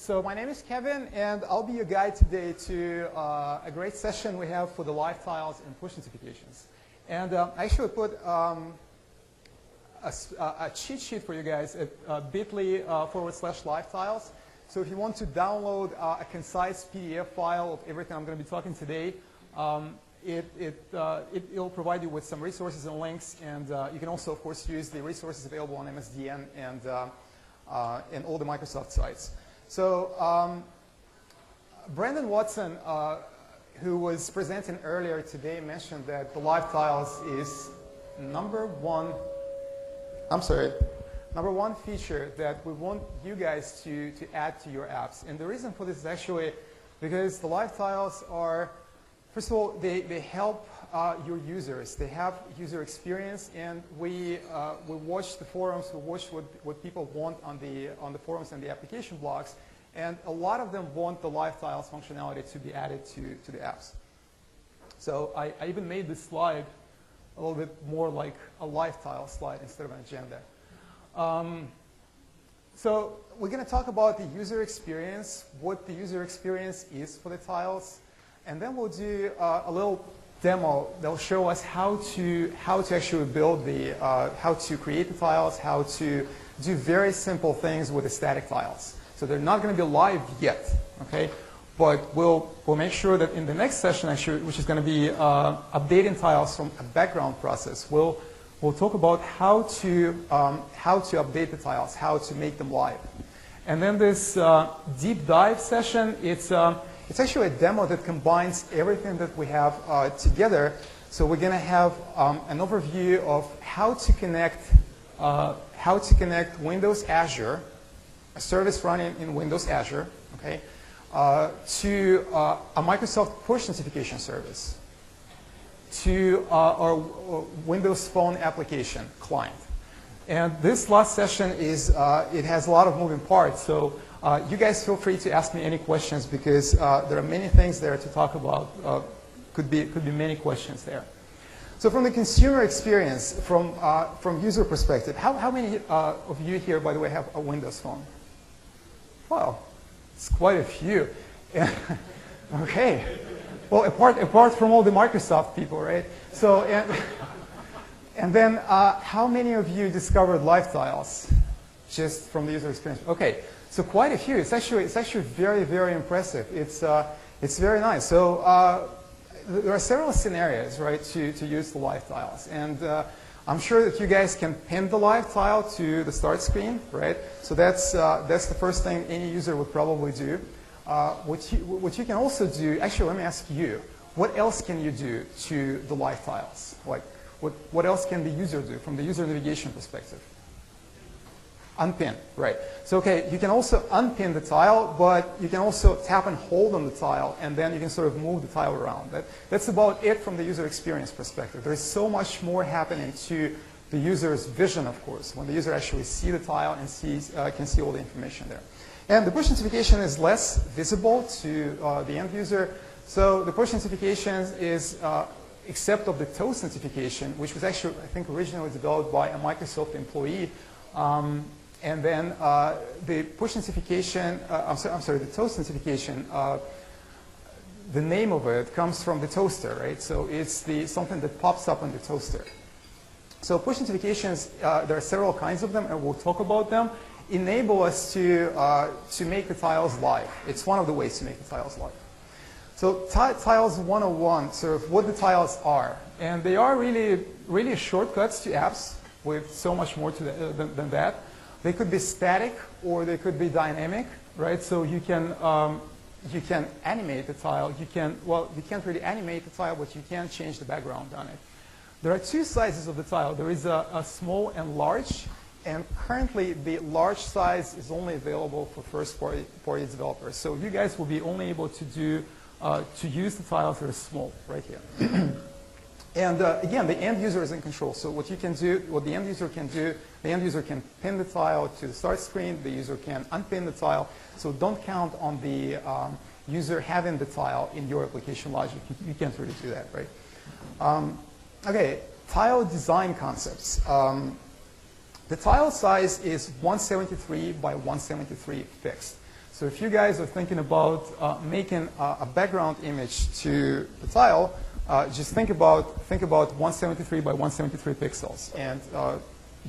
So my name is Kevin, and I'll be your guide today to a great session we have for the live tiles and push notifications. And I actually put a cheat sheet for you guys at bit.ly/live tiles. So if you want to download a concise PDF file of everything I'm going to be talking today, it'll provide you with some resources and links, and you can also, of course, use the resources available on MSDN and all the Microsoft sites. So Brandon Watson, who was presenting earlier today, mentioned that the live tiles is number one feature that we want you guys to add to your apps. And the reason for this is actually because the live tiles are, first of all, they help your users. They have user experience, and we watch the forums, we watch what people want on the forums and the application blogs, and a lot of them want the live tiles functionality to be added to the apps. So I even made this slide a little bit more like a live tile slide instead of an agenda. So we're going to talk about the user experience, what the user experience is for the tiles, and then we'll do a little demo that'll show us how to actually build how to create the tiles, how to do very simple things with the static tiles. So they're not going to be live yet, okay? But we'll make sure that in the next session, actually, which is going to be updating tiles from a background process, we'll talk about how to update the tiles, how to make them live. And then this deep dive session, it's actually a demo that combines everything that we have together. So we're going to have an overview of how to connect Windows Azure, a service running in Windows Azure, okay, to a Microsoft push notification service, to our Windows Phone application client. And this last session it has a lot of moving parts. So you guys feel free to ask me any questions, because there are many things there to talk about. Could be many questions there. So from the consumer experience, from user perspective, how many of you here, by the way, have a Windows Phone? Wow, it's quite a few. Okay. Well, apart from all the Microsoft people, right? So and then how many of you discovered live tiles just from the user experience? Okay. So quite a few. It's actually very, very impressive. It's very nice. So there are several scenarios, right, to use the live tiles, and I'm sure that you guys can pin the live tile to the start screen, right? So that's the first thing any user would probably do. What you can also do, actually, let me ask you, what else can you do to the live tiles? Like, what else can the user do from the user navigation perspective? Unpin, right. So, okay, you can also unpin the tile, but you can also tap and hold on the tile, and then you can sort of move the tile around. That's about it from the user experience perspective. There's so much more happening to the user's vision, of course, when the user actually sees the tile and can see all the information there. And the push notification is less visible to the end user. So the push notification is, except of the toast notification, which was actually, I think, originally developed by a Microsoft employee. And then the push notification, the toast notification, the name of it comes from the toaster, right? So it's something that pops up on the toaster. So push notifications, there are several kinds of them, and we'll talk about them, enable us to make the tiles live. It's one of the ways to make the tiles live. So Tiles 101, sort of what the tiles are. And they are really, really shortcuts to apps with so much more to than that. They could be static or they could be dynamic, right? So you can animate the tile. You can't really animate the tile, but you can change the background on it. There are two sizes of the tile. There is a small and large, and currently the large size is only available for first-party developers. So you guys will be only able to use the tiles that are small right here. And again, the end user is in control. So what the end user can do, the end user can pin the tile to the start screen. The user can unpin the tile. So don't count on the user having the tile in your application logic. You can't really do that, right? Okay, tile design concepts. The tile size is 173 by 173 fixed. So if you guys are thinking about making a background image to the tile, just think about 173 by 173 pixels, and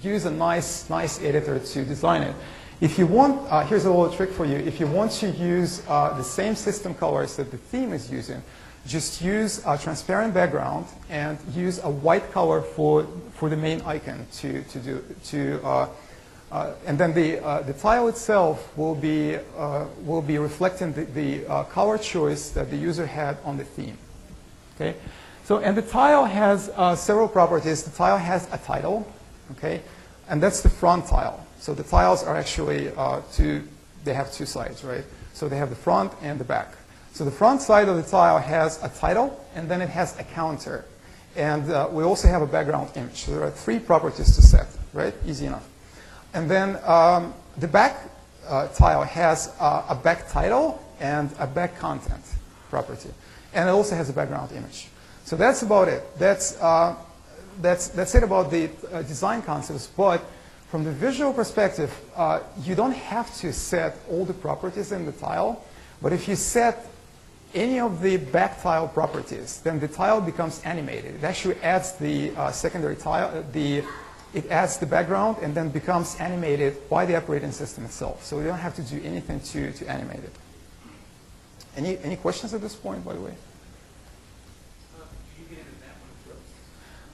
use a nice editor to design it. If you want, here's a little trick for you. If you want to use the same system colors that the theme is using, just use a transparent background and use a white color for the main icon and then the tile itself will be reflecting the color choice that the user had on the theme. Okay, so and the tile has several properties. The tile has a title, okay, and that's the front tile. So the tiles are actually they have two sides, right? So they have the front and the back. So the front side of the tile has a title, and then it has a counter. And we also have a background image. So there are three properties to set, right? Easy enough. And then the back tile has a back title and a back content property. And it also has a background image. So that's about it. That's it about the design concepts. But from the visual perspective, you don't have to set all the properties in the tile. But if you set any of the back tile properties, then the tile becomes animated. It actually adds the secondary tile, it adds the background, and then becomes animated by the operating system itself. So you don't have to do anything to animate it. Any questions at this point, by the way?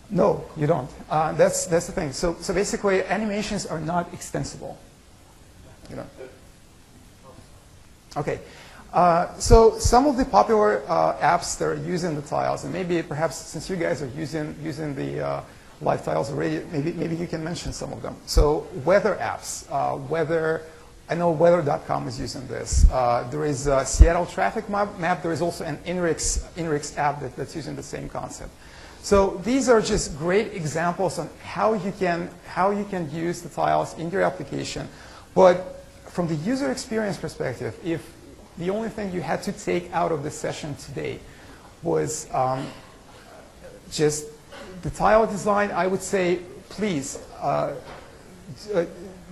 No, you don't. That's the thing. So basically, animations are not extensible. You know. Okay. So some of the popular apps that are using the tiles, and maybe perhaps since you guys are using the live tiles already, maybe you can mention some of them. So weather apps, I know weather.com is using this. There is a Seattle traffic map. There is also an INRIX app that's using the same concept. So these are just great examples on how you can use the tiles in your application. But from the user experience perspective, if the only thing you had to take out of the session today was just the tile design, I would say, please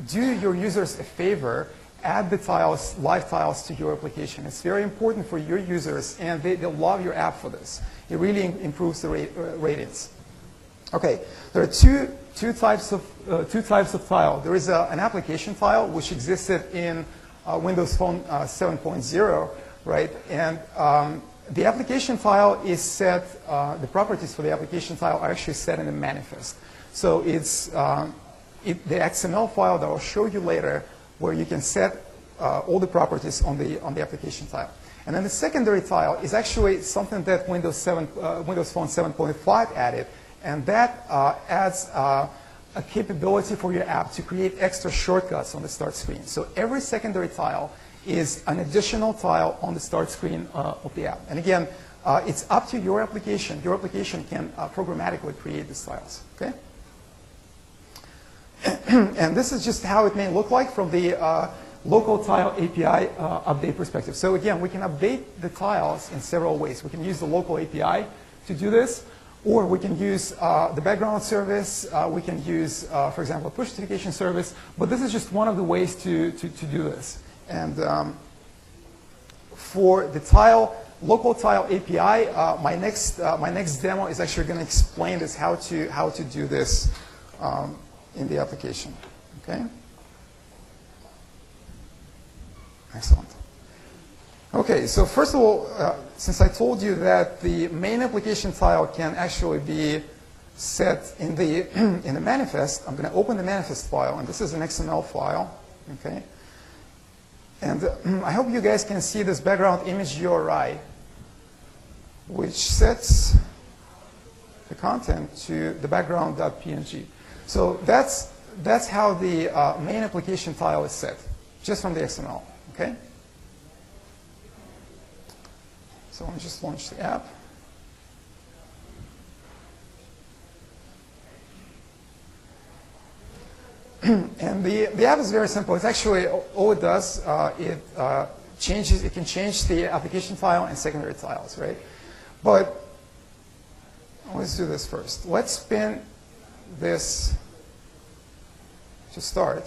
do your users a favor, add the tiles, live tiles to your application. It's very important for your users, and they'll love your app for this. It really improves the ratings. Okay, there are two types of tile. There is an application tile which existed in Windows Phone 7.0, right? And the application tile is set. The properties for the application tile are actually set in the manifest. So it's the XML file that I'll show you later, where you can set all the properties on the application tile. And then the secondary tile is actually something that Windows Phone 7.5 added, and that adds a capability for your app to create extra shortcuts on the start screen. So every secondary tile is an additional tile on the start screen of the app. And again, it's up to your application. Your application can programmatically create these tiles. Okay? And this is just how it may look like from the local tile API update perspective. So again, we can update the tiles in several ways. We can use the local API to do this, or we can use the background service. We can use, for example, a push notification service. But this is just one of the ways to do this. And for the local tile API, my next demo is actually going to explain this, how to do this in the application. Okay. Excellent. Okay, so first of all, since I told you that the main application tile can actually be set in the in the manifest, I'm going to open the manifest file, and this is an XML file. Okay, and I hope you guys can see this background image URI, which sets the content to the background.png. So that's how the main application tile is set, just from the XML. Okay. So let me just launch the app. And the app is very simple. It's actually, all it does, it can change the application file and secondary tiles, right? But let's do this first. Let's spin this to start,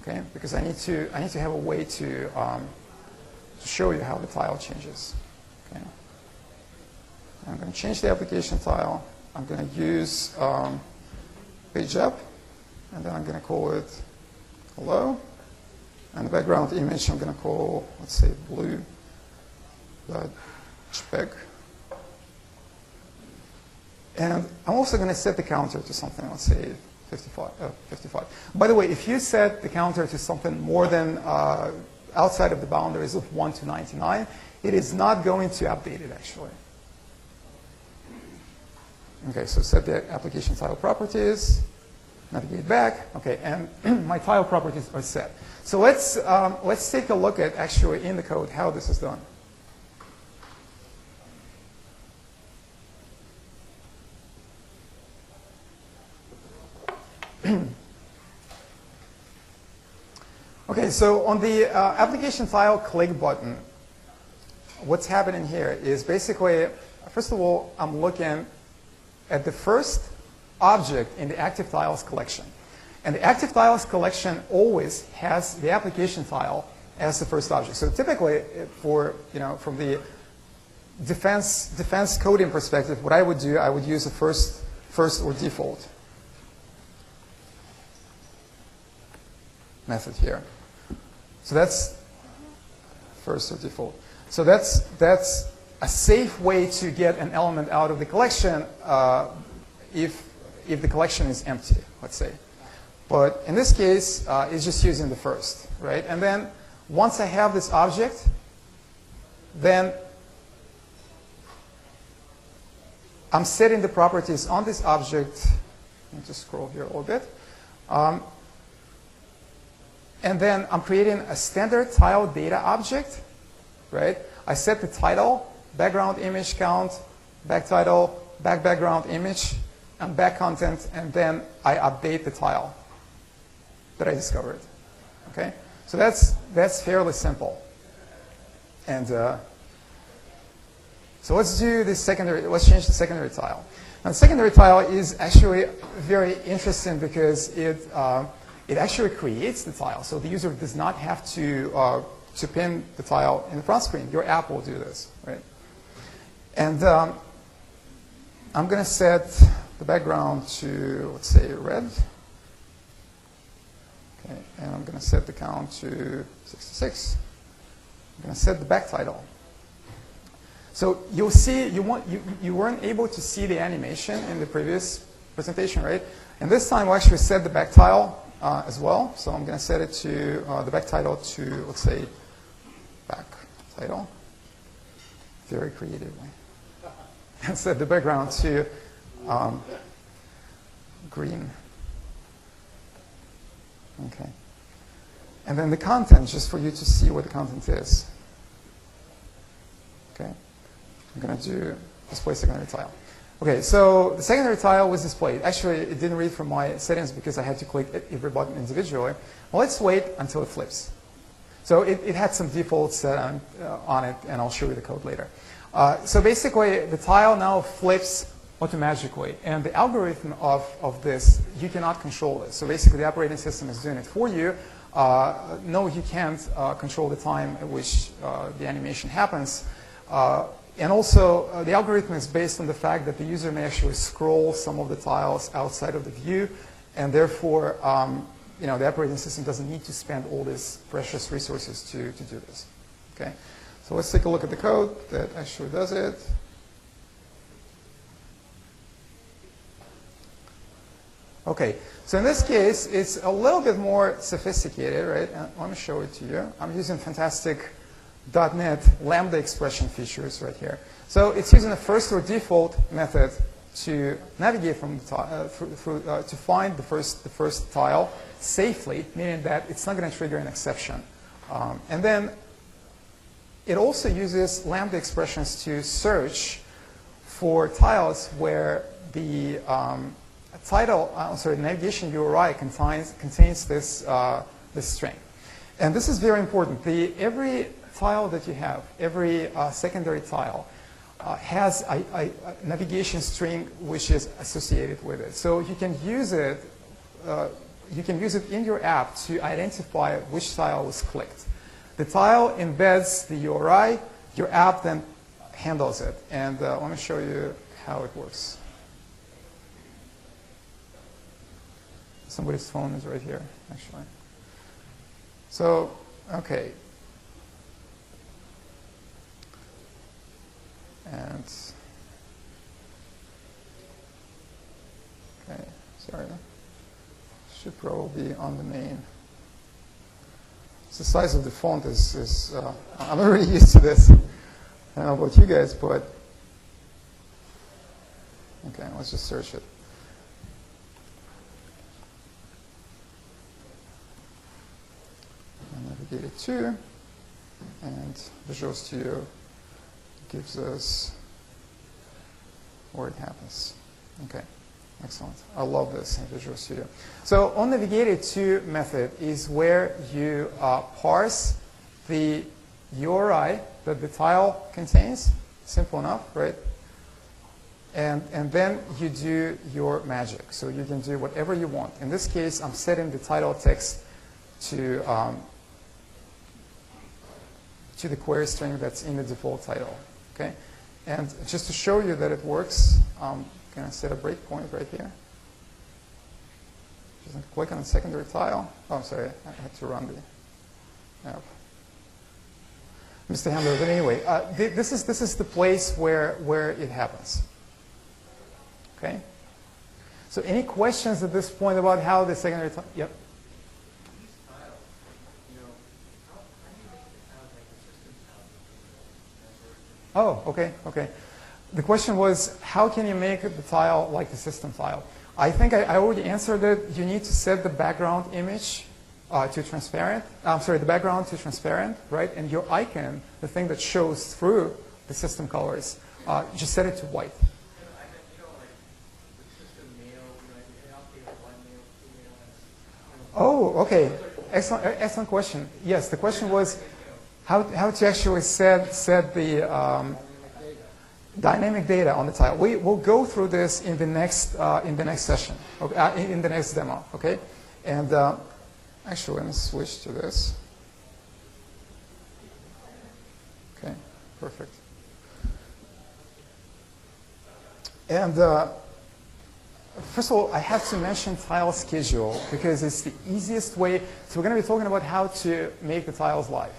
okay? Because I need to have a way to to show you how the tile changes. Okay. I'm going to change the application tile. I'm going to use page up, and then I'm going to call it hello. And the background image I'm going to call, let's say, blue.jpg. And I'm also going to set the counter to something, let's say 55. By the way, if you set the counter to something more than outside of the boundaries of 1 to 99, it is not going to update it, actually. Okay, so set the application tile properties, navigate back. Okay, and my tile properties are set. So let's take a look at actually in the code how this is done. Okay, so on the application tile click button, what's happening here is basically, first of all, I'm looking at the first object in the active tiles collection. And the active tiles collection always has the application tile as the first object. So typically, for, from the defense coding perspective, what I would do, I would use a first or default method here. So that's first or default. So that's a safe way to get an element out of the collection if the collection is empty, let's say. But in this case, it's just using the first, right? And then once I have this object, then I'm setting the properties on this object. Let me just scroll here a little bit. And then I'm creating a standard tile data object, right? I set the title, background image count, back title, background image, and back content, and then I update the tile that I discovered. Okay, so that's fairly simple. And so let's do the secondary. Let's change the secondary tile. Now, the secondary tile is actually very interesting because it actually creates the tile, so the user does not have to pin the tile in the front screen. Your app will do this, right? And I'm going to set the background to, let's say, red. Okay, and I'm going to set the count to 66. I'm going to set the back title. So you'll see, you weren't able to see the animation in the previous presentation, right? And this time we'll actually set the back tile as well. So I'm going to set it to the back title to, let's say, back title. Very creatively. And set the background to green. Okay. And then the content, just for you to see what the content is. Okay. I'm going to do display secondary tile. Okay, so the secondary tile was displayed. Actually, it didn't read from my settings because I had to click every button individually. Well, let's wait until it flips. So it had some defaults set on it, and I'll show you the code later. So basically, the tile now flips automatically. And the algorithm of this, you cannot control this. So basically, the operating system is doing it for you. No, you can't control the time at which the animation happens. And also, the algorithm is based on the fact that the user may actually scroll some of the tiles outside of the view, and therefore, the operating system doesn't need to spend all these precious resources to do this. Okay, so let's take a look at the code that actually does it. Okay, so in this case, it's a little bit more sophisticated, right? And let me show it to you. I'm using fantastic .NET Lambda expression features right here. So it's using a first or default method to navigate from the to find the first tile safely, meaning that it's not going to trigger an exception. And then it also uses Lambda expressions to search for tiles where the navigation URI contains this string. And this is very important. Every tile that you have, every secondary tile, has a navigation string which is associated with it. So you can use it. You can use it in your app to identify which tile was clicked. The tile embeds the URI. Your app then handles it. And let me show you how it works. Somebody's phone is right here, actually. So, okay. And, okay, sorry. Should probably be on the main. The size of the font is I'm already used to this. I don't know about you guys, but okay, let's just search it. And Navigator 2, and Visual Studio gives us where it happens. Okay. Excellent. I love this in Visual Studio. So on Navigator 2 method is where you parse the URI that the tile contains. Simple enough, right? And then you do your magic. So you can do whatever you want. In this case, I'm setting the title text to the query string that's in the default title. Okay? And just to show you that it works, going to set a breakpoint right here. Just click on the secondary tile. Oh, I'm sorry, I had to run the app. Missed the handler, but anyway, this is the place where it happens. Okay. So any questions at this point about how the secondary tile? Yep. Oh, okay, okay. The question was, how can you make the tile like the system tile? I think I already answered it. You need to set the background image to transparent. I'm sorry, the background to transparent, right? And your icon, the thing that shows through the system colors, just set it to white. Oh, okay. Excellent question. Yes, the question was how to actually set the dynamic data on the tile. We will go through this in the next session, okay, in the next demo, okay? And actually, let me switch to this. Okay, perfect. And first of all, I have to mention tile schedule because it's the easiest way. So we're going to be talking about how to make the tiles live.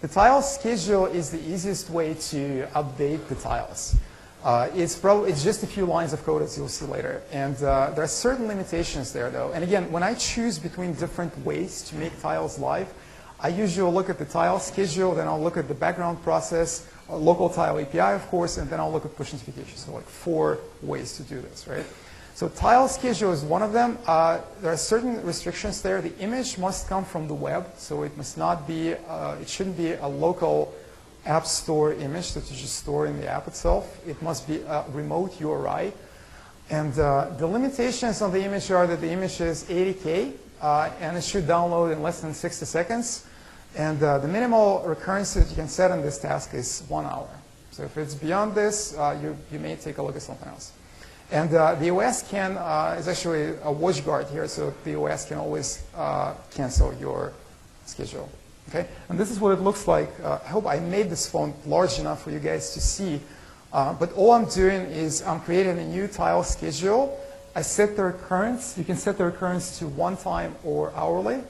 The tile schedule is the easiest way to update the tiles. It's just a few lines of code, as you'll see later. And there are certain limitations there, though. And again, when I choose between different ways to make tiles live, I usually look at the tile schedule, then I'll look at the background process, local tile API, of course, and then I'll look at push notifications. So like 4 ways to do this, right? So tile schedule is one of them. There are certain restrictions there. The image must come from the web, so it must not be, it shouldn't be a local app store image that you just store in the app itself. It must be a remote URI. And the limitations on the image are that the image is 80K, and it should download in less than 60 seconds. And the minimal recurrence that you can set on this task is 1 hour. So if it's beyond this, you may take a look at something else. And the OS is actually a watchguard here, so the OS can always cancel your schedule. Okay? And this is what it looks like. I hope I made this font large enough for you guys to see. But all I'm doing is I'm creating a new tile schedule. I set the recurrence. You can set the recurrence to 1 time or hourly,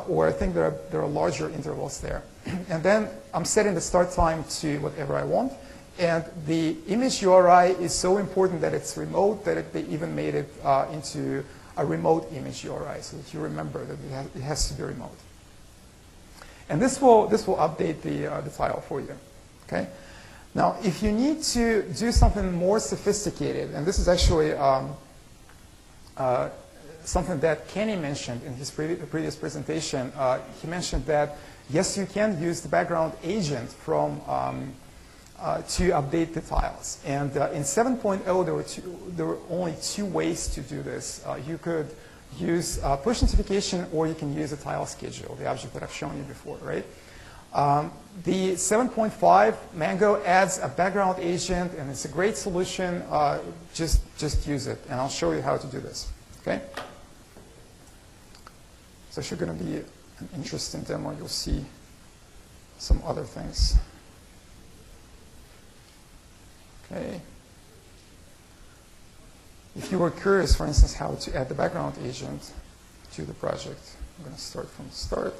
or I think there are larger intervals there. And then I'm setting the start time to whatever I want. And the image URI is so important that it's remote that they even made it into a remote image URI, so that you remember that it has to be remote. And this will update the tile for you. Okay. Now, if you need to do something more sophisticated, and this is actually something that Kenny mentioned in his previous presentation, he mentioned that yes, you can use the background agent from to update the tiles. And in 7.0, there were only 2 ways to do this. You could use push notification, or you can use a tile schedule, the object that I've shown you before, right? The 7.5 Mango adds a background agent, and it's a great solution. Just use it, and I'll show you how to do this. Okay? So it's going to be an interesting demo. You'll see some other things. Okay. If you were curious, for instance, how to add the background agent to the project, I'm going to start from the start.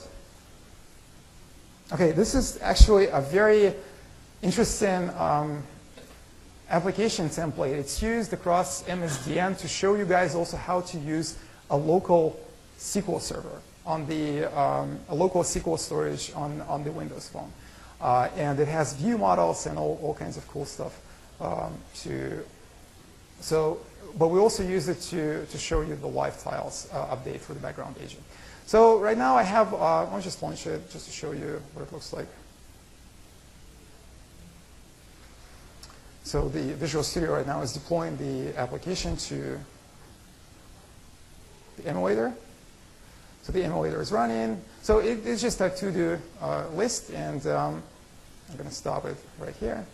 Okay, this is actually a very interesting application template. It's used across MSDN to show you guys also how to use a local SQL server on the a local SQL storage on the Windows Phone, and it has view models and all kinds of cool stuff. But we also use it to show you the live tiles update for the background agent. So right now I have, let me just launch it just to show you what it looks like. So the Visual Studio right now is deploying the application to the emulator. So the emulator is running. So it's just a to-do list, and I'm going to stop it right here.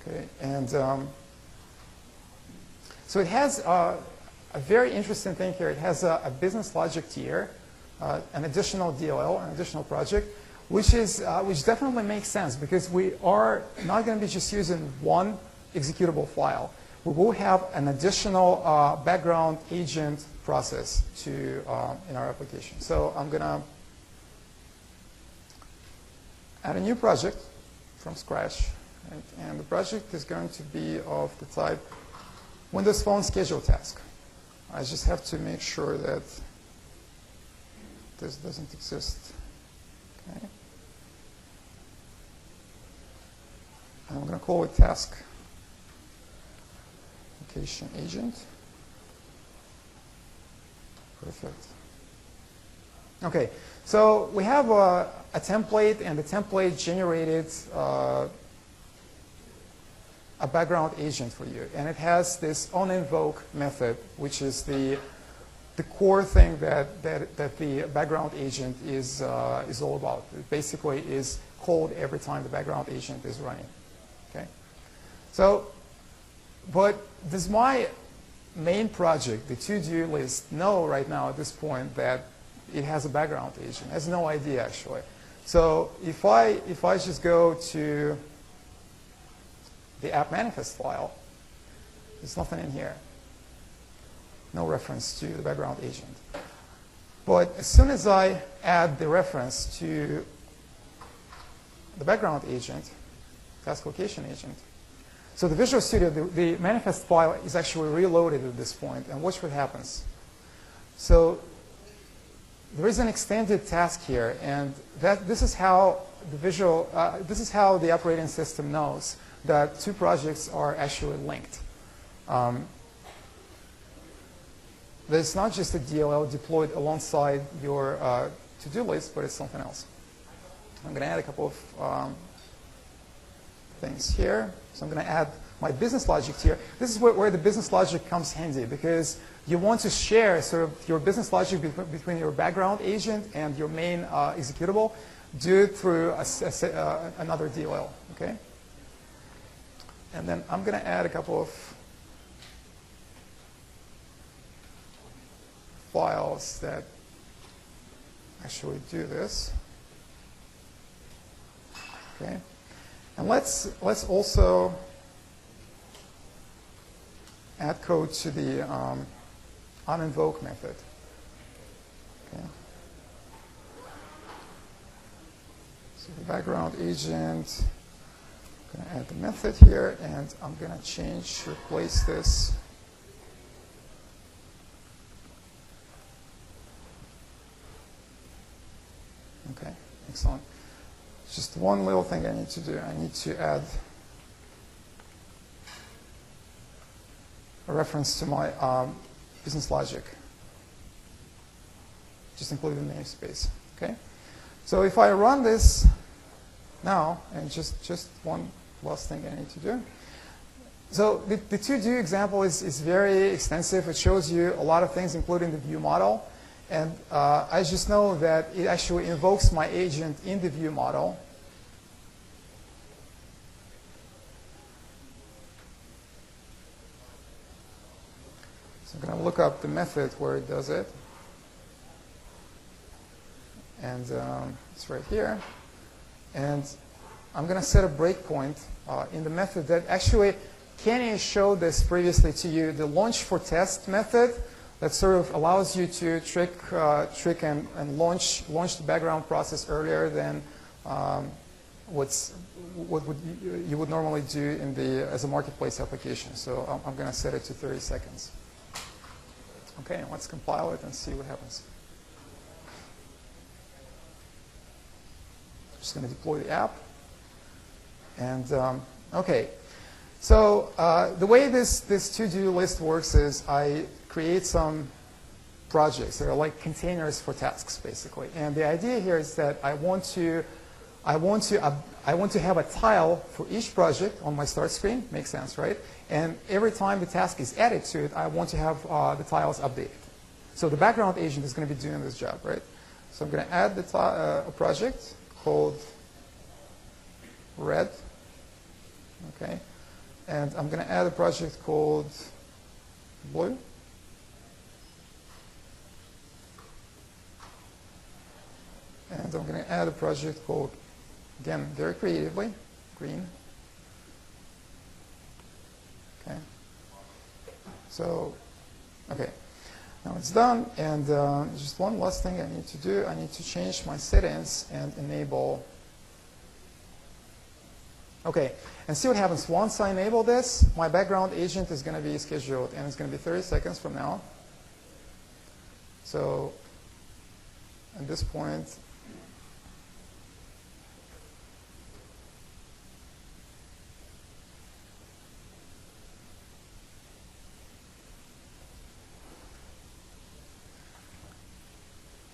Okay, and so it has a very interesting thing here. It has a business logic tier, an additional DLL, an additional project, which definitely makes sense because we are not going to be just using one executable file. We will have an additional background agent process in our application. So I'm going to add a new project from scratch. Right? And the project is going to be of the type Windows Phone schedule task. I just have to make sure that this doesn't exist. Okay. And I'm going to call it task location agent. Perfect. Okay, so we have a template, and the template generated a background agent for you, and it has this onInvoke method, which is the core thing that the background agent is all about. It basically is called every time the background agent is running. Okay, so but does my main project, the to-do list, know right now at this point that it has a background agent? It has no idea actually. So if I just go to the app manifest file, there's nothing in here. No reference to the background agent. But as soon as I add the reference to the background agent, task location agent, so the Visual Studio, the manifest file is actually reloaded at this point, and watch what happens. So there is an extended task here, and this is how the operating system knows that two projects are actually linked. There's not just a DLL deployed alongside your to-do list, but it's something else. I'm going to add a couple of things here. So I'm going to add my business logic here. This is where the business logic comes handy, because you want to share sort of your business logic between your background agent and your main executable. Do it through another DLL. Okay. And then I'm going to add a couple of files that actually do this. Okay. And let's also add code to the onInvoke method. Okay. So the background agent. I'm going to add the method here, and I'm going to replace this. Okay, excellent. Just one little thing I need to do. I need to add a reference to my business logic, just including the namespace. Okay, so if I run this now, and just one last thing I need to do. So the to-do example is very extensive. It shows you a lot of things, including the view model. And I just know that it actually invokes my agent in the view model. So I'm going to look up the method where it does it. And it's right here. And I'm going to set a breakpoint in the method that actually Kenny showed this previously to you, the launch for test method that sort of allows you to trick and launch the background process earlier than what you would normally do as a marketplace application. So I'm going to set it to 30 seconds. Okay, let's compile it and see what happens. Just going to deploy the app. And okay, so the way this to-do list works is I create some projects that are like containers for tasks, basically. And the idea here is that I want to have a tile for each project on my start screen. Makes sense, right? And every time the task is added to it, I want to have the tiles updated. So the background agent is going to be doing this job, right? So I'm going to add a project called red. Okay, and I'm going to add a project called blue. And I'm going to add a project called, again, very creatively, green. Okay. So, okay. Now it's done. And just one last thing I need to do. I need to change my settings and enable. Okay. And see what happens. Once I enable this, my background agent is going to be scheduled. And it's going to be 30 seconds from now. So, at this point,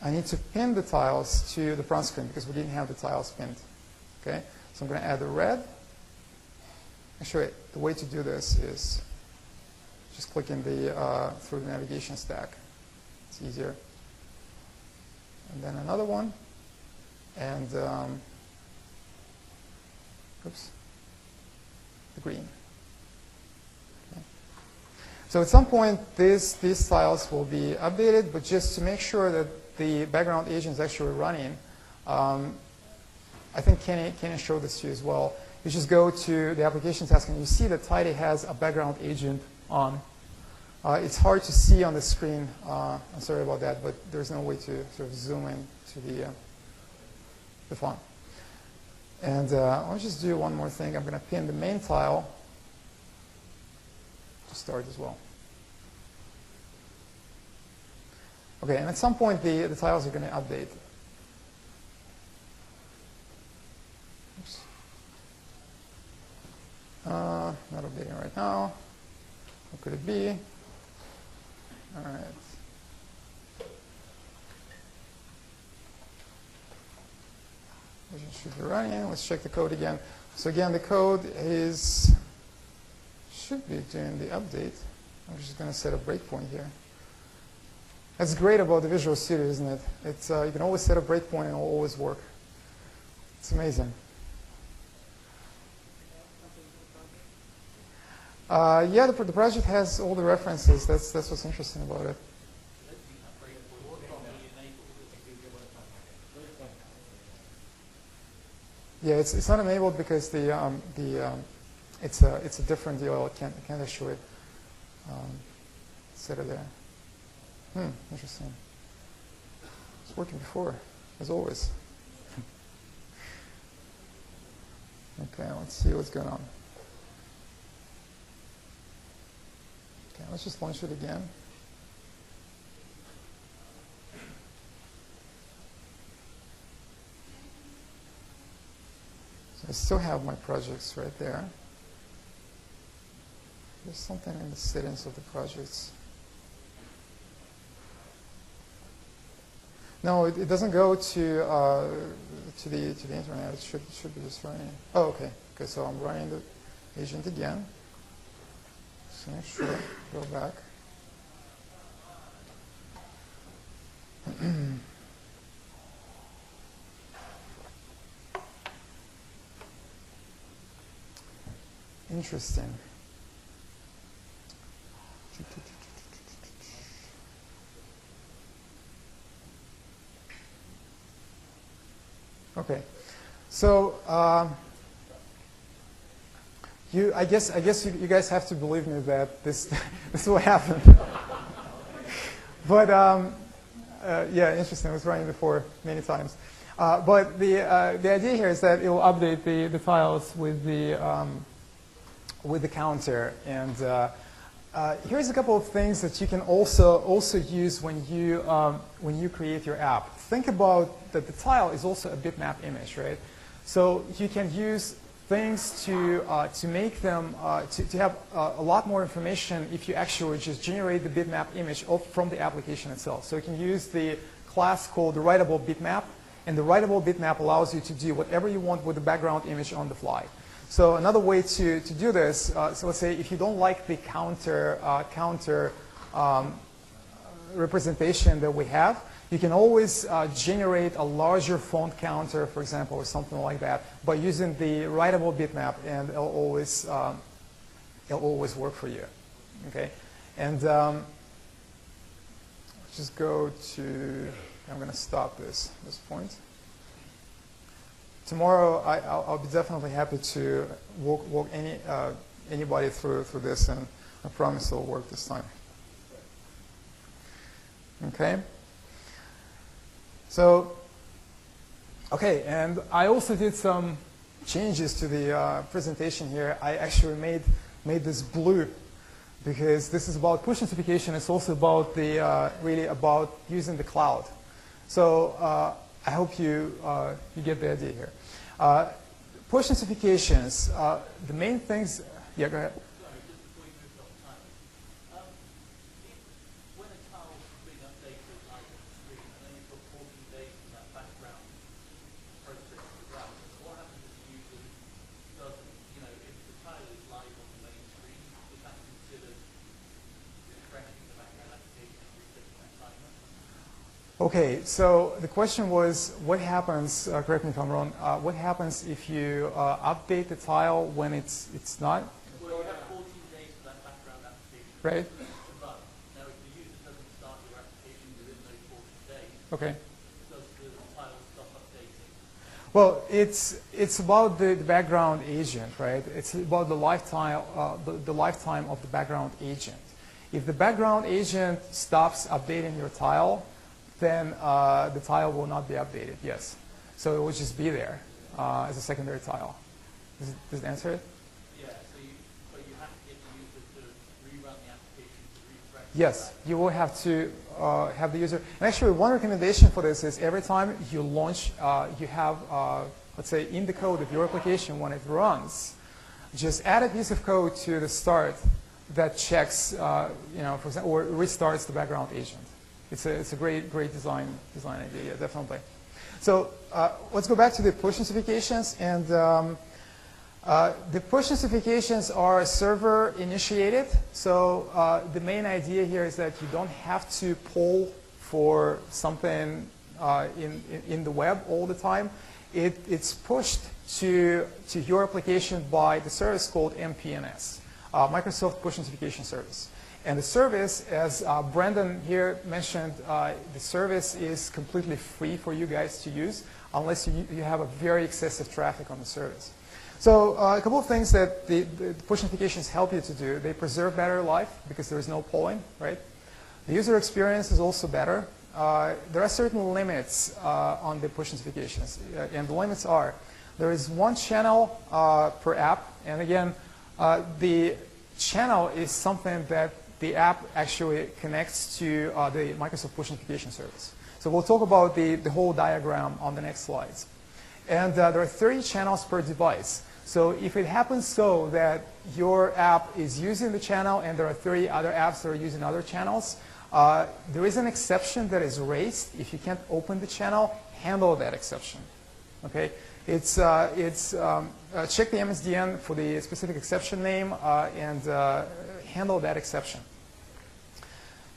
I need to pin the tiles to the front screen because we didn't have the tiles pinned. Okay, so I'm going to add the red. Actually, the way to do this is just clicking through the navigation stack. It's easier. And then another one, and oops, the green. Okay. So at some point, these tiles will be updated, but just to make sure that the background agent is actually running, I think Kenny showed this to you as well. You just go to the application task and you see that Tidy has a background agent on. It's hard to see on the screen. I'm sorry about that, but there's no way to sort of zoom in to the font. And I'll just do one more thing. I'm going to pin the main tile to start as well. Okay, and at some point the tiles are going to update. Oops. Not updating right now. What could it be? All right. Version should be running. Let's check the code again. So again, the code should be doing the update. I'm just going to set a breakpoint here. That's great about the Visual Studio, isn't it? It's you can always set a breakpoint and it'll always work. It's amazing. Yeah, the project has all the references. That's what's interesting about it. Yeah, it's not enabled because it's a different deal. I can't actually set it there. Interesting. It's working before, as always. Okay, let's see what's going on. Okay, let's just launch it again. So I still have my projects right there. There's something in the settings of the projects. No, it doesn't go to the internet. It should be just running. Oh, okay. Okay, so I'm running the agent again. So make sure go back. Interesting. Okay. So I guess you guys have to believe me that this this will happen. But yeah, interesting. I was running before many times. But the idea here is that it will update the files with the counter. And here's a couple of things that you can also use when you create your app. Think about that the tile is also a bitmap image, right? So you can use things to make them to have a lot more information if you actually just generate the bitmap image from the application itself. So you can use the class called the writable bitmap, and the writable bitmap allows you to do whatever you want with the background image on the fly. So another way to do this, so let's say if you don't like the counter representation that we have, you can always generate a larger font counter, for example, or something like that, by using the writable bitmap, and it'll always work for you. Okay, and just go to. I'm going to stop this point. Tomorrow, I'll be definitely happy to walk anybody through this, and I promise it'll work this time. Okay. So, okay, and I also did some changes to the presentation here. I actually made this blue because this is about push notification. It's also about really about using the cloud. So I hope you get the idea here. Push notifications. The main things. Yeah, go ahead. Okay, so the question was, what happens, correct me if I'm wrong, what happens if you update the tile when it's not? Well, you have 14 days for that background application. Right. But now if the user doesn't start your application within those 14 days, okay. does the tile stop updating? Well, it's about the background agent, right? It's about the lifetime of the background agent. If the background agent stops updating your tile, then the tile will not be updated, yes. So it will just be there as a secondary tile. Does it answer it? Yeah, so you have to get the user to rerun the application to refresh. Yes, you will have to have the user. And actually, one recommendation for this is every time you launch, you have, let's say, in the code of your application when it runs, just add a piece of code to the start that checks, for example, or restarts the background agent. It's a great design idea, yeah, definitely. So let's go back to the push notifications. And the push notifications are server initiated. So the main idea here is that you don't have to poll for something in the web all the time. It's pushed to your application by the service called MPNS, Microsoft Push Notification Service. And the service, as Brandon here mentioned, the service is completely free for you guys to use unless you have a very excessive traffic on the service. So a couple of things that the push notifications help you to do. They preserve battery life because there is no polling, right? The user experience is also better. There are certain limits on the push notifications. And the limits are, there is one channel per app. And again, the channel is something that the app actually connects to the Microsoft Push Notification Service. So we'll talk about the whole diagram on the next slides. And there are 30 channels per device. So if it happens so that your app is using the channel and there are 30 other apps that are using other channels, there is an exception that is raised. If you can't open the channel, handle that exception. Okay? It's check the MSDN for the specific exception name and handle that exception.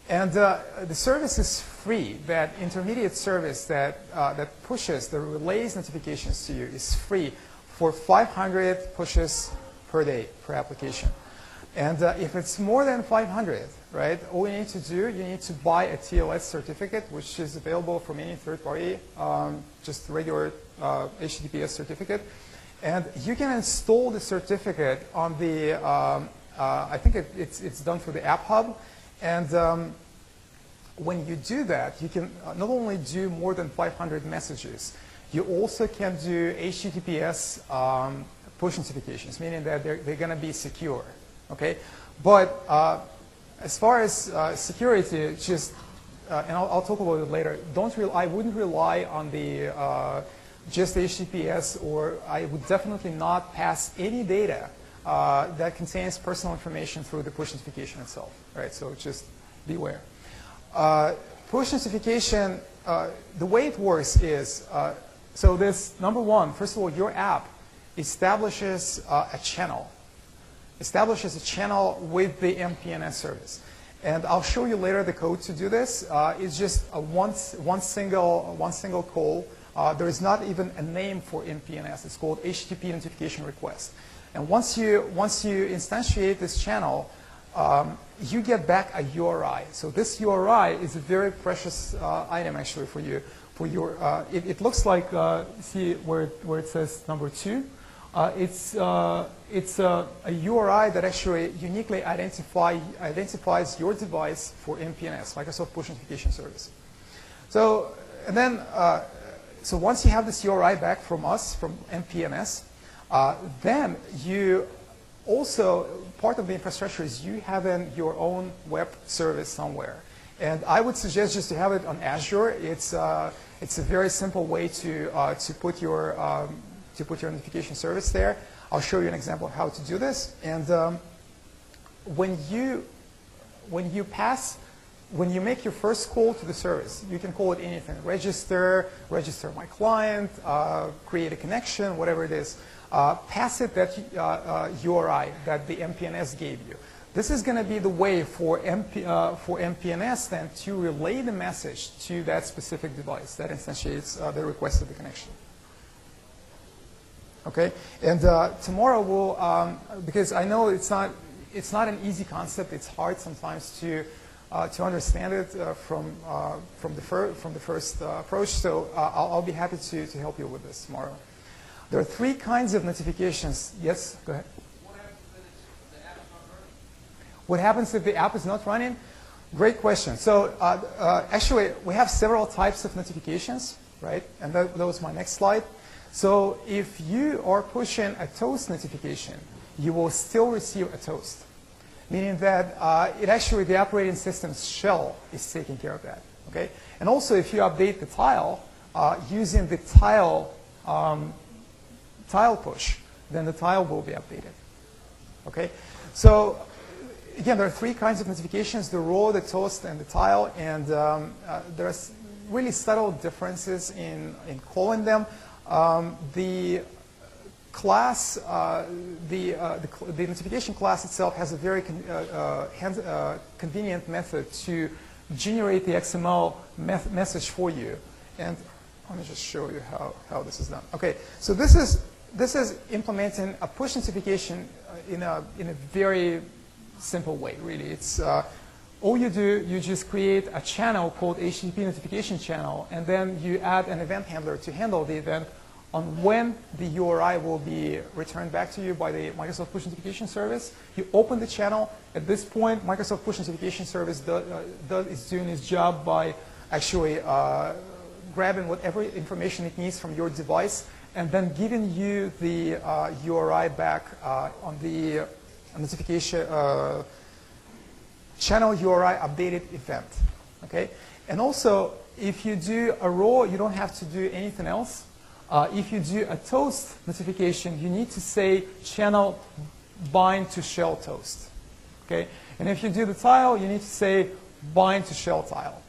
And the service is free. That intermediate service that pushes, the relays notifications to you is free for 500 pushes per day per application. And if it's more than 500, right, all you need to do, you need to buy a TLS certificate, which is available from any third party, just regular HTTPS certificate. And you can install the certificate on the, I think it's done through the App Hub. And when you do that, you can not only do more than 500 messages, you also can do HTTPS push notifications, meaning that they're going to be secure. Okay, but as far as security, just and I'll talk about it later. I wouldn't rely on the just HTTPS, or I would definitely not pass any data that contains personal information through the push notification itself. Right, so just beware. Push notification, the way it works is so this number one. First of all, your app establishes a channel. Establishes a channel with the MPNS service. And I'll show you later the code to do this. It's just a one single call. There is not even a name for MPNS. It's called HTTP notification request. And once you instantiate this channel, you get back a URI. So this URI is a very precious item actually for you. For your, it looks like see where it says number 2. It's a URI that actually uniquely identifies your device for MPNS, Microsoft Push Notification Service. So, and then, so once you have this URI back from us, from MPNS, then you also, part of the infrastructure is you having your own web service somewhere. And I would suggest just to have it on Azure. It's a very simple way to put your notification service there. I'll show you an example of how to do this. And when you make your first call to the service, you can call it anything: register my client, create a connection, whatever it is. Pass it that URI that the MPNS gave you. This is going to be the way for MPNS then to relay the message to that specific device that instantiates the request of the connection. Okay, and tomorrow we'll, because I know it's not an easy concept. It's hard sometimes to understand it from the first approach. So I'll be happy to help you with this tomorrow. There are 3 kinds of notifications. Yes, go ahead. What happens if the app is not running? Great question. So actually, we have several types of notifications, right? And that was my next slide. So if you are pushing a toast notification, you will still receive a toast, meaning that the operating system's shell is taking care of that. Okay. And also, if you update the tile using the tile push, then the tile will be updated. Okay. So again, there are 3 kinds of notifications: the raw, the toast, and the tile. And there are really subtle differences in calling them. The class, the notification class itself has a very convenient method to generate the XML message for you. And let me just show you how this is done. Okay, so this is implementing a push notification in a very simple way, really. It's all you do, you just create a channel called HTTP notification channel, and then you add an event handler to handle the event on when the URI will be returned back to you by the Microsoft Push Notification Service. You open the channel. At this point, Microsoft Push Notification Service is doing its job by actually grabbing whatever information it needs from your device and then giving you the URI back on the notification channel URI updated event. Okay, and also if you do a raw, you don't have to do anything else. If you do a toast notification, you need to say channel bind to shell toast. Okay, and if you do the tile, you need to say bind to shell tile.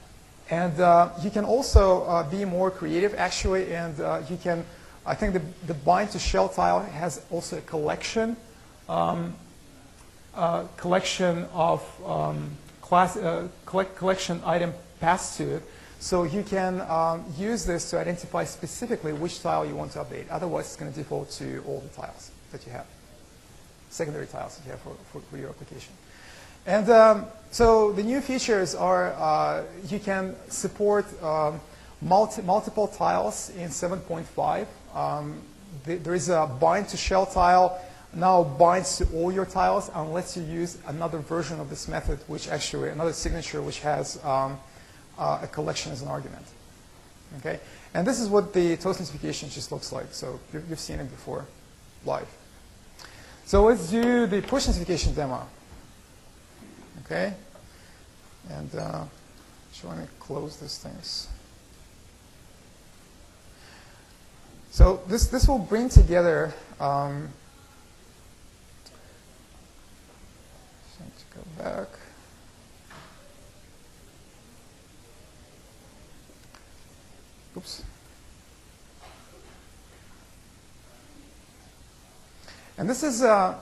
And you can also be more creative, actually, and you can. I think the bind to shell tile has also a collection of collection item passed to it. So you can use this to identify specifically which tile you want to update. Otherwise, it's going to default to all the tiles that you have. secondary tiles that you have for your application. And so the new features are you can support multiple tiles in 7.5. There is a bind to shell tile now binds to all your tiles unless you use another version of this method, which actually, another signature which has a collection as an argument. Okay? And this is what the toast notification just looks like. So you've seen it before live. So let's do the push notification demo. Okay? And so let me close these things. So this will bring together go back. Oops. And this is a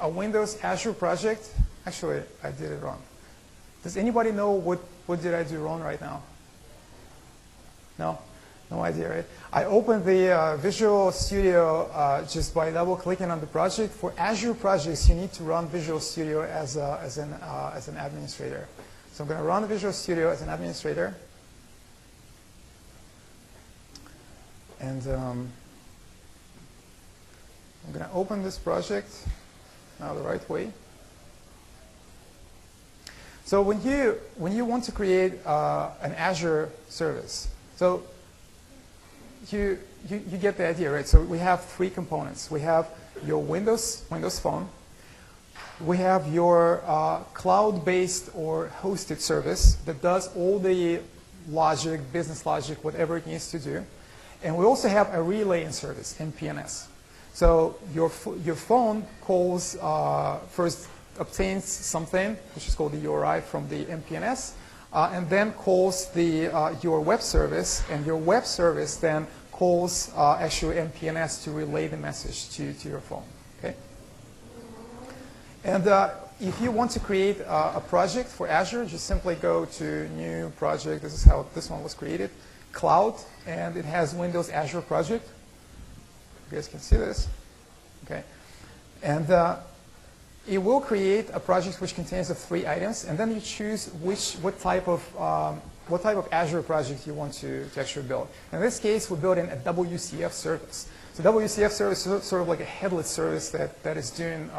Windows Azure project. Actually, I did it wrong. Does anybody know what did I do wrong right now? No? No idea, right? I opened the Visual Studio just by double-clicking on the project. For Azure projects, you need to run Visual Studio as an administrator. So I'm going to run Visual Studio as an administrator. And I'm going to open this project now the right way. So when you want to create an Azure service, so you get the idea, right? So we have three components. We have your Windows Phone. We have your cloud-based or hosted service that does all the logic, business logic, whatever it needs to do. And we also have a relaying service, MPNS. So your phone calls, first obtains something, which is called the URI from the MPNS, and then calls your web service, and your web service then calls actually MPNS to relay the message to your phone. Okay? And if you want to create a project for Azure, just simply go to New Project. This is how this one was created. Cloud, and it has Windows Azure Project. You guys can see this. Okay? And it will create a project which contains the three items, and then you choose what type of Azure project you want to actually build. In this case, we're building a WCF service. So WCF service is sort of like a headless service that is doing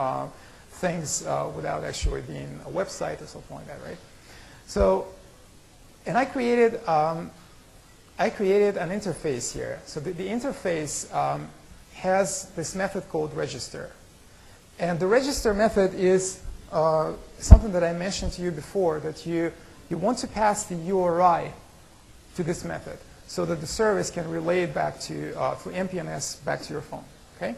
things without actually being a website or something like that, right? So, and I created an interface here. So the interface has this method called register. And the register method is something that I mentioned to you before, that you want to pass the URI to this method so that the service can relay it back to, through MPNS back to your phone. Okay?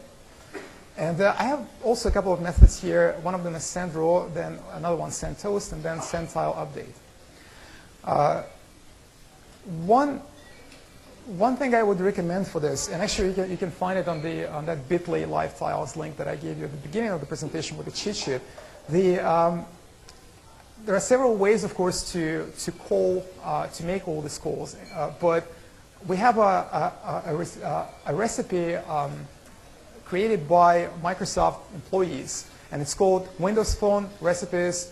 And I have also a couple of methods here. One of them is send raw, then another one send toast, and then send tile update. One thing I would recommend for this, and actually you can find it on that Bitly live tiles link that I gave you at the beginning of the presentation with the cheat sheet. There are several ways, of course, to make all these calls, but we have a recipe created by Microsoft employees, and it's called Windows Phone Recipes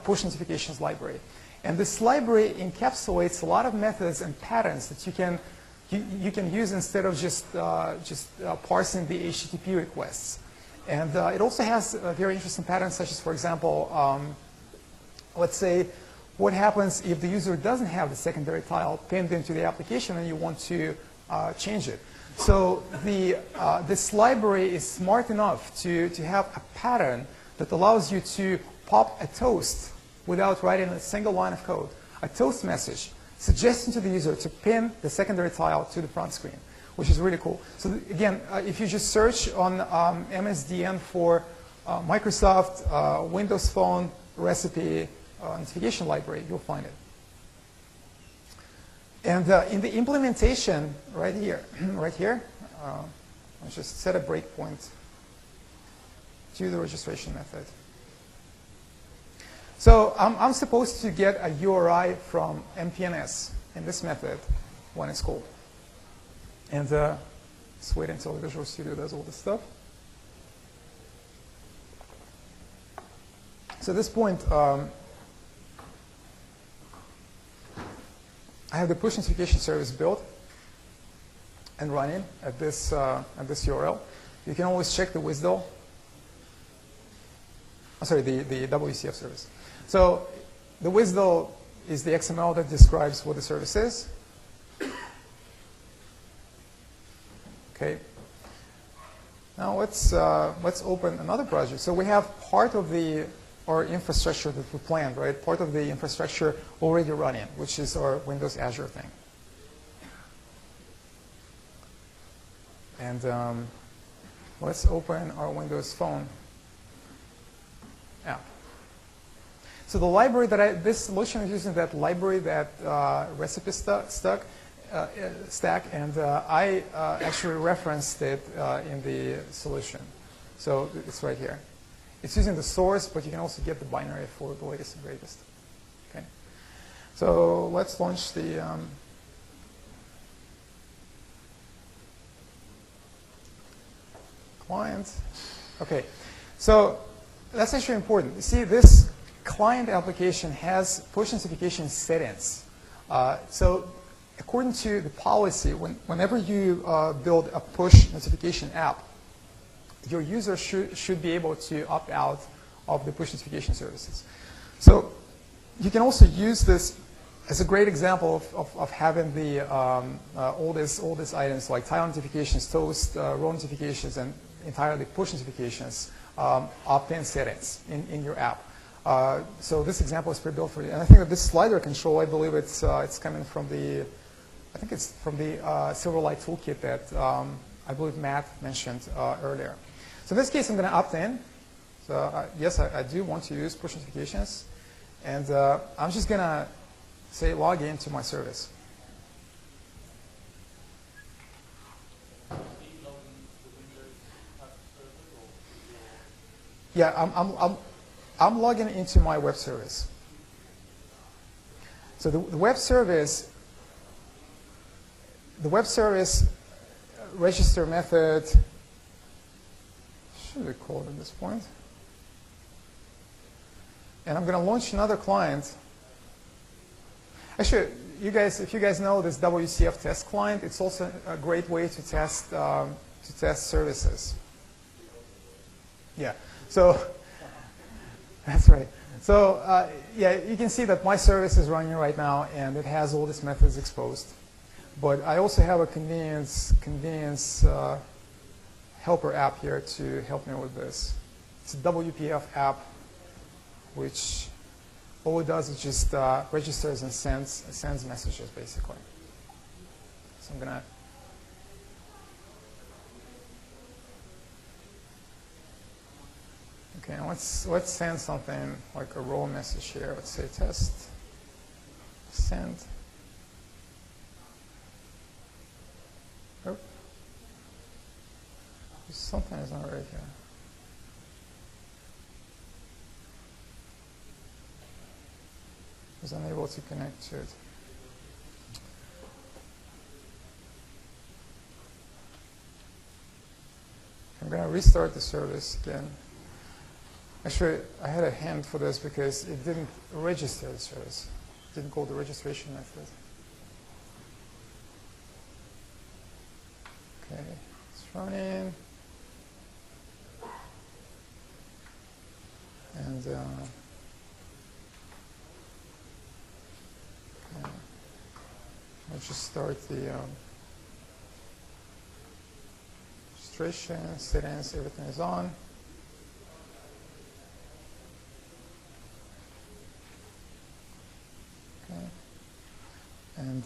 Push Notifications Library. And this library encapsulates a lot of methods and patterns that you can use instead of just parsing the HTTP requests. And it also has very interesting patterns, such as, for example, let's say, what happens if the user doesn't have the secondary tile pinned into the application and you want to change it. So this library is smart enough to have a pattern that allows you to pop a toast without writing a single line of code, a toast message suggesting to the user to pin the secondary tile to the front screen, which is really cool. So again, if you just search on MSDN for Microsoft Windows Phone Recipe Notification Library, you'll find it. And in the implementation right here, let's just set a breakpoint to the registration method. So I'm supposed to get a URI from MPNS in this method when it's called. And let's wait until Visual Studio does all this stuff. So at this point, I have the push notification service built and running at this URL. You can always check the WSDL. Sorry, the WCF service. So the WSDL is the XML that describes what the service is. Okay. Now let's open another project. So we have part of our infrastructure that we planned, right? Part of the infrastructure already running, which is our Windows Azure thing. And let's open our Windows Phone app. So the library this solution is using that library, that recipe stack, and I actually referenced it in the solution. So it's right here. It's using the source, but you can also get the binary for the latest and greatest. Okay. So let's launch the client. Okay. So that's actually important. You see, this client application has push notification settings. So according to the policy, whenever you build a push notification app, your user should be able to opt out of the push notification services. So you can also use this as a great example of having the all these items like tile notifications, toast, row notifications, and entirely push notifications opt-in settings in your app. So this example is pre-built for you. And I think that this slider control, I believe it's coming from the Silverlight toolkit that I believe Matt mentioned earlier. So in this case, I'm going to opt in. So yes, I do want to use push notifications. And I'm just going to say log in to my service. Yeah, I'm logging into my web service. So the web service register method should be called at this point. And I'm going to launch another client. Actually, if you guys know this WCF test client, it's also a great way to test services. Yeah. So that's right. So yeah, you can see that my service is running right now, and it has all these methods exposed. But I also have a convenience helper app here to help me with this. It's a WPF app, which all it does is just registers and sends messages, basically. So I'm gonna. Okay, let's send something like a raw message here. Let's say test send. Oh, something is not right here. I was unable to connect to it. I'm going to restart the service again. Actually, I had a hint for this because it didn't register the service. It didn't call the registration method. Okay, it's running. And okay. Let's just start the registration, settings, everything is on. Okay. And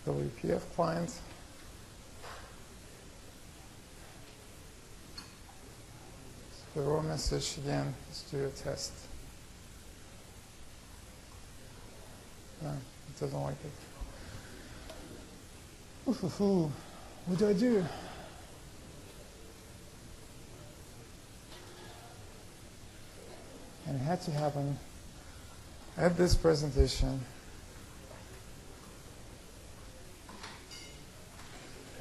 WPF client. So the raw message again, let's do a test. No, it doesn't like it. Ooh, what do I do? And it had to happen at this presentation.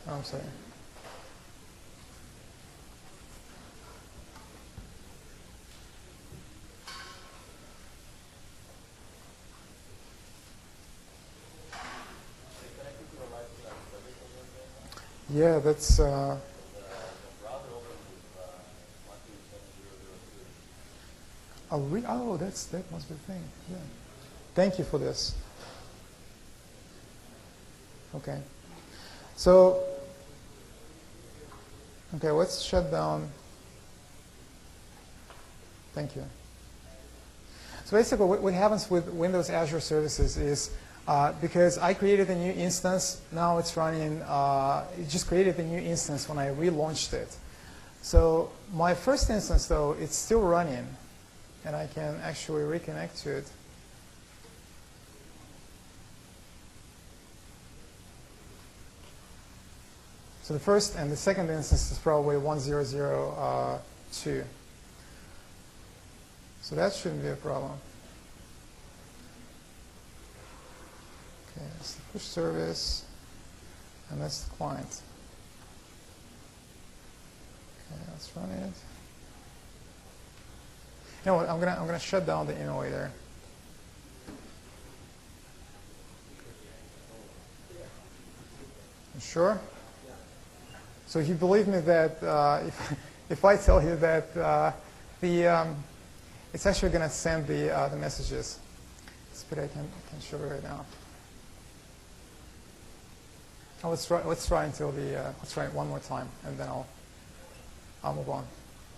Oh, I'm sorry. Yeah, that's. Oh, that must be the thing. Yeah. Thank you for this. Okay. So, okay, let's shut down. Thank you. So basically what happens with Windows Azure Services is because I created a new instance, now it's running, it just created a new instance when I relaunched it. So my first instance though, it's still running and I can actually reconnect to it. So the first and the second instance is probably 1002. So that shouldn't be a problem. Okay, that's the push service, and that's the client. Okay, let's run it. You know what? I'm gonna shut down the emulator. You sure? So if you believe me that if I tell you that it's actually going to send the messages. But I can show you right now. Oh, let's try until let's try it one more time, and then I'll move on.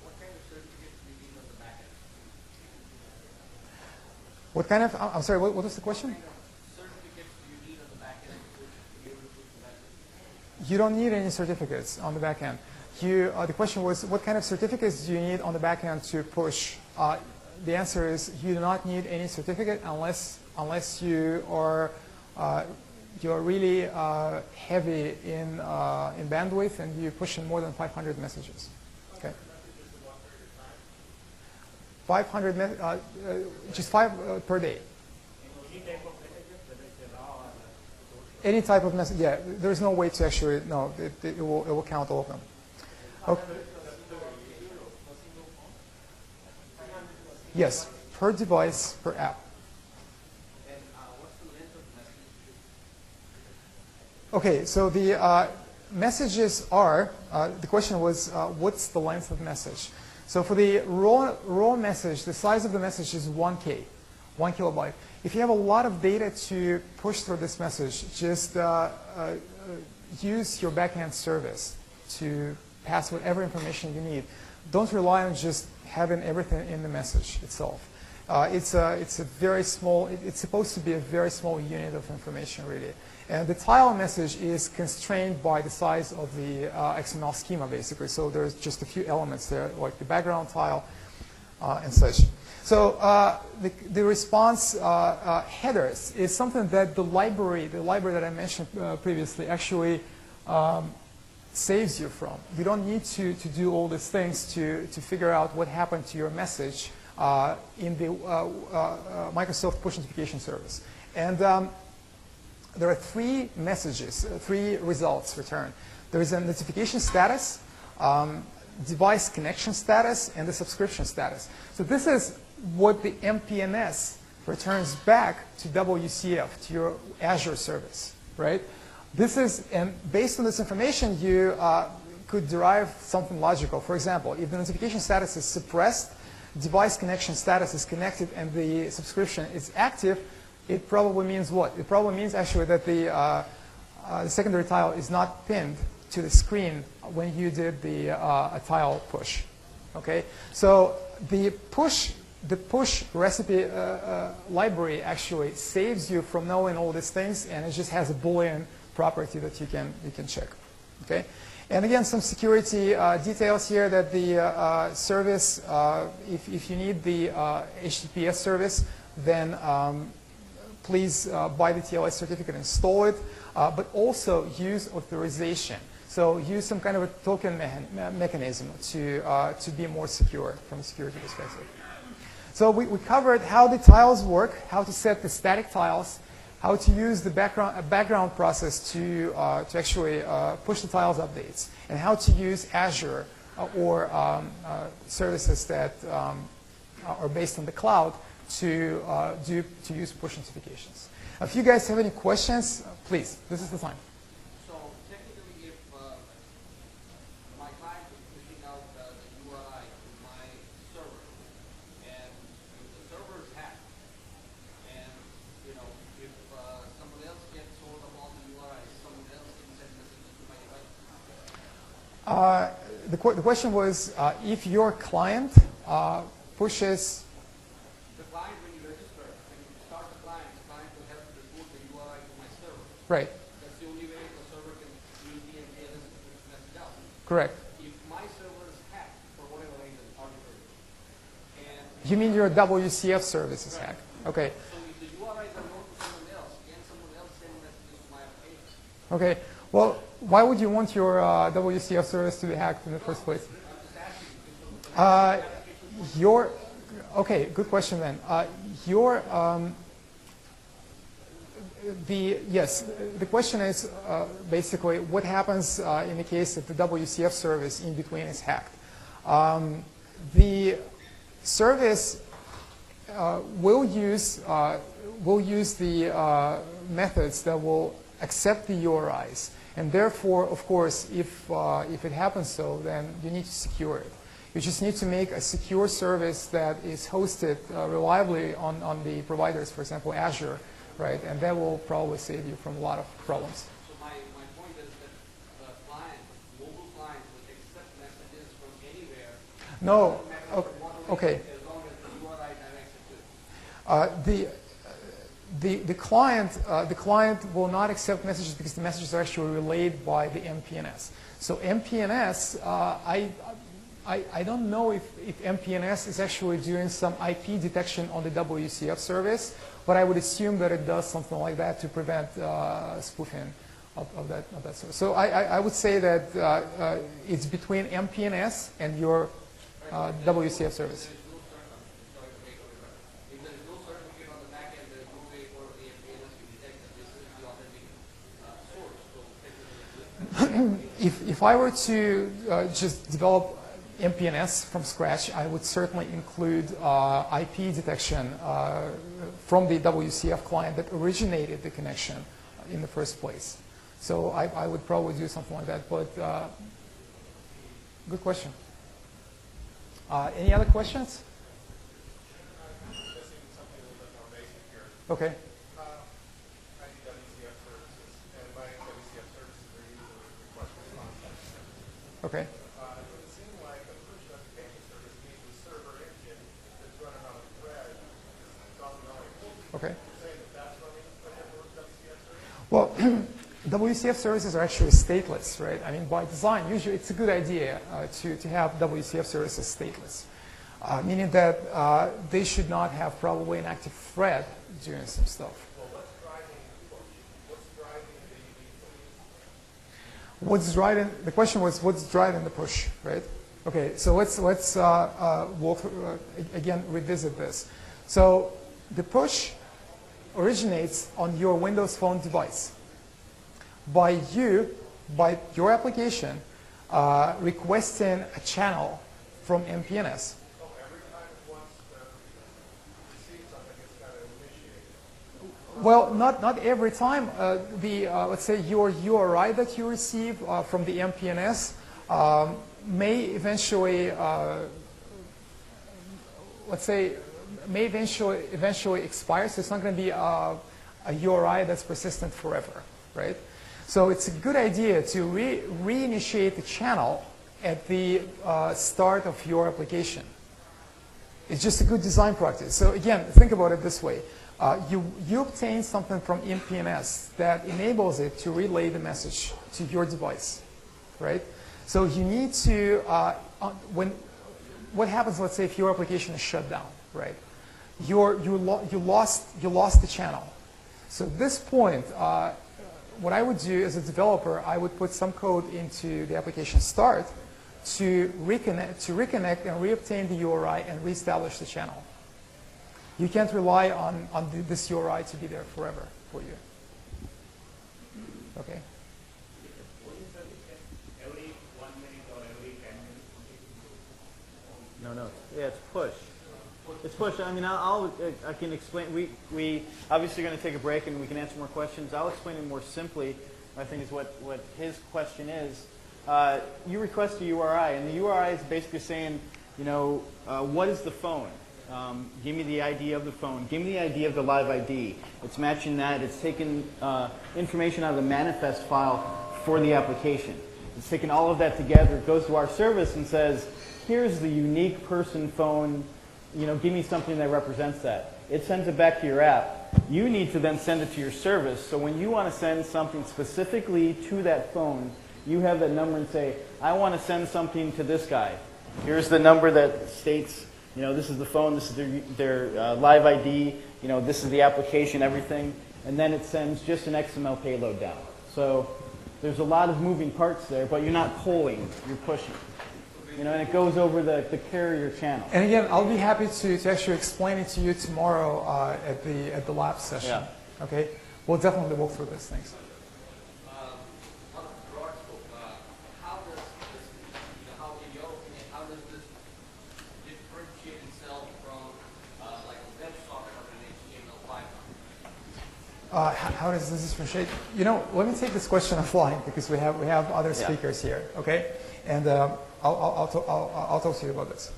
What kind of certificates do you need on the back end? What kind of? I'm sorry. What was the question? What kind of certificates do you need on the back end to be able to push the message? You don't need any certificates on the back end. The question was, what kind of certificates do you need on the back end to push? The answer is you do not need any certificate unless you are you're really heavy in bandwidth and you push in more than 500 messages. Okay. 500 just 5 per day. Any type of message. Yeah, there's no way to actually no. It will count all of them. Okay. Yes, per device, per app. And what's the length of the message? Okay, so the messages are, the question was, what's the length of message? So for the raw message, the size of the message is 1K, 1 kilobyte. If you have a lot of data to push through this message, just use your backend service to pass whatever information you need. Don't rely on just having everything in the message itself. It's a very small, it's supposed to be a very small unit of information really. And the tile message is constrained by the size of the XML schema basically. So there's just a few elements there like the background tile and such. So the response headers is something that the library that I mentioned previously actually saves you from. You don't need to do all these things to figure out what happened to your message in the Microsoft push notification service. And there are 3 messages, 3 results returned. There is a notification status, device connection status, and the subscription status. So this is what the MPNS returns back to WCF, to your Azure service, right? This is, and based on this information, you could derive something logical. For example, if the notification status is suppressed, device connection status is connected, and the subscription is active, it probably means what? It probably means actually that the secondary tile is not pinned to the screen when you did the tile push. Okay, so the push recipe library actually saves you from knowing all these things, and it just has a Boolean property that you can check. Okay, and again, some security details here that the service, if you need the HTTPS service, then please buy the TLS certificate, install it, but also use authorization. So use some kind of a token mechanism to be more secure from a security perspective. So we covered how the tiles work, how to set the static tiles, how to use the background process to actually push the tiles updates, and how to use Azure or services that are based on the cloud to use push notifications. If you guys have any questions, please, this is the time. So technically, if The question was if your client pushes. The client, when you register, when you start the client will have to report the URI to my server. Right. That's the only way the server can use the MPLS to push the message out. Correct. If my server is hacked for whatever reason, arbitrary, and You mean your WCF service is hacked? Okay. so if the URIs are known to someone else, can someone else send messages to my application? Okay. Well, why would you want your WCF service to be hacked in the first place? Okay, good question then. The question is basically what happens in the case that the WCF service in between is hacked. The service will use the methods that will accept the URIs, and therefore, of course, if it happens so, then you need to secure it. You just need to make a secure service that is hosted reliably on the providers, for example, Azure, right? And that will probably save you from a lot of problems. So my point is that the client, mobile client, will accept messages from anywhere. No. Okay. Okay. As long as the URI directs it to it. The client will not accept messages because the messages are actually relayed by the MPNS. So MPNS, I don't know if MPNS is actually doing some IP detection on the WCF service, but I would assume that it does something like that to prevent spoofing of that service. So I would say that it's between MPNS and your WCF service. If there is no certificate on the back end, there is no way for the MPLS to detect that this is the authentic source. So If I were to just develop MPNS from scratch, I would certainly include IP detection from the WCF client that originated the connection in the first place. So I would probably do something like that, but good question. Any other questions? Okay. Okay. Okay. Well, WCF services are actually stateless, right? I mean, by design, usually it's a good idea to have WCF services stateless, meaning that they should not have probably an active thread doing some stuff. The question was what's driving the push, right? Okay, so let's again revisit this. So the push originates on your Windows Phone device by your application requesting a channel from MPNS. Well, not every time. Let's say your URI that you receive from the MPNS may eventually, eventually expire. So it's not going to be a URI that's persistent forever, right? So it's a good idea to reinitiate the channel at the start of your application. It's just a good design practice. So again, think about it this way. You obtain something from MPNS that enables it to relay the message to your device, right? So you need to, what happens, let's say, if your application is shut down, right? You lost the channel. So at this point, what I would do as a developer, I would put some code into the application start to reconnect and reobtain the URI and reestablish the channel. You can't rely on this URI to be there forever for you. Okay. Every 1 minute or every 10 minutes? No. Yeah, it's push. It's push. I mean, I can explain. We obviously are going to take a break and we can answer more questions. I'll explain it more simply. I think is what his question is. You request a URI, and the URI is basically saying, what is the phone? Give me the ID of the phone. Give me the ID of the live ID. It's matching that. It's taking information out of the manifest file for the application. It's taking all of that together, it goes to our service and says, here's the unique person phone, give me something that represents that. It sends it back to your app. You need to then send it to your service. So when you want to send something specifically to that phone, you have that number and say, I want to send something to this guy. Here's the number that states, this is the phone, this is their live ID, this is the application, everything. And then it sends just an XML payload down. So there's a lot of moving parts there, but you're not polling, you're pushing. And it goes over the carrier channel. And again, I'll be happy to actually explain it to you tomorrow at the lab session. Yeah. Okay? We'll definitely walk through those things. On a broad scope, how does this, in your opinion, how does this differentiate itself from like a WebSocket or an HTML5? How does this differentiate? Let me take this question offline because we have other speakers here. Okay? And I'll talk to you about this.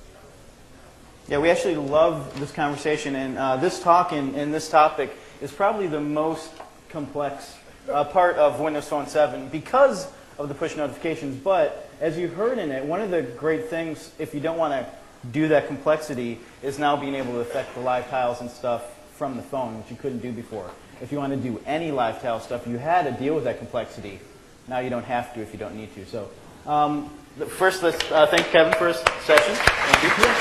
Yeah, we actually love this conversation, and this talk and this topic is probably the most complex part of Windows Phone 7 because of the push notifications. But as you heard in it, one of the great things, if you don't want to do that complexity, is now being able to affect the live tiles and stuff from the phone, which you couldn't do before. If you want to do any live tile stuff, you had to deal with that complexity. Now you don't have to if you don't need to. So first, let's thank Kevin for his session. Thank you.